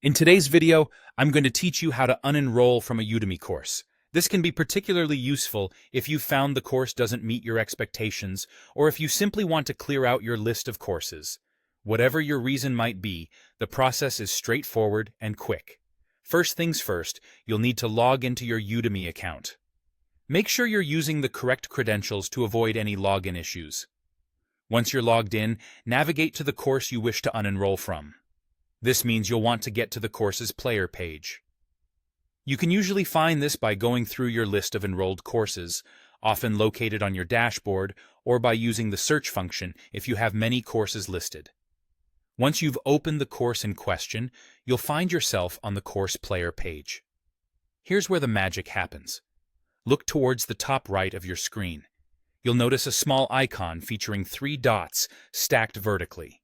In today's video, I'm going to teach you how to unenroll from a Udemy course. This can be particularly useful if you've found the course doesn't meet your expectations, or if you simply want to clear out your list of courses. Whatever your reason might be, the process is straightforward and quick. First things first, you'll need to log into your Udemy account. Make sure you're using the correct credentials to avoid any login issues. Once you're logged in, navigate to the course you wish to unenroll from. This means you'll want to get to the course's player page. You can usually find this by going through your list of enrolled courses, often located on your dashboard, or by using the search function if you have many courses listed. Once you've opened the course in question, you'll find yourself on the course player page. Here's where the magic happens. Look towards the top right of your screen. You'll notice a small icon featuring 3 dots stacked vertically.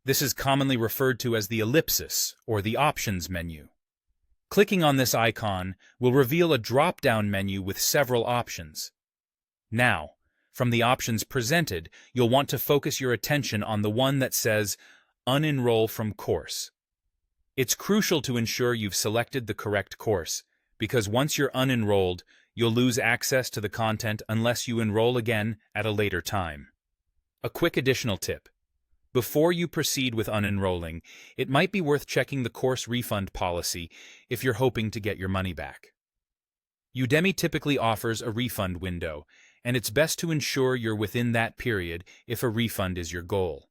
This is commonly referred to as the ellipsis, or the options menu. Clicking on this icon will reveal a drop-down menu with several options. Now, from the options presented, you'll want to focus your attention on the one that says Unenroll from Course. It's crucial to ensure you've selected the correct course, because once you're unenrolled, you'll lose access to the content unless you enroll again at a later time. A quick additional tip. Before you proceed with unenrolling, it might be worth checking the course refund policy if you're hoping to get your money back. Udemy typically offers a refund window, and it's best to ensure you're within that period if a refund is your goal.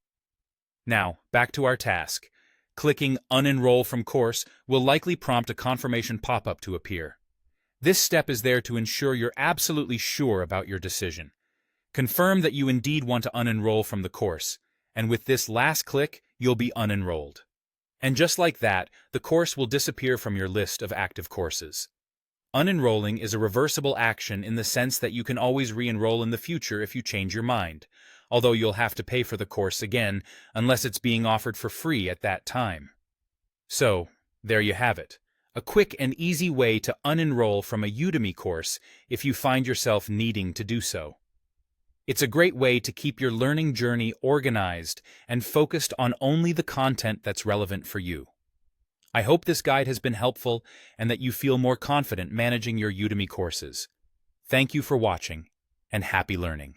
Now, back to our task. Clicking Unenroll from Course will likely prompt a confirmation pop-up to appear. This step is there to ensure you're absolutely sure about your decision. Confirm that you indeed want to unenroll from the course, and with this last click, you'll be unenrolled. And just like that, the course will disappear from your list of active courses. Unenrolling is a reversible action in the sense that you can always re-enroll in the future if you change your mind, although you'll have to pay for the course again unless it's being offered for free at that time. So, there you have it. A quick and easy way to unenroll from a Udemy course if you find yourself needing to do so. It's a great way to keep your learning journey organized and focused on only the content that's relevant for you. I hope this guide has been helpful and that you feel more confident managing your Udemy courses. Thank you for watching, and happy learning.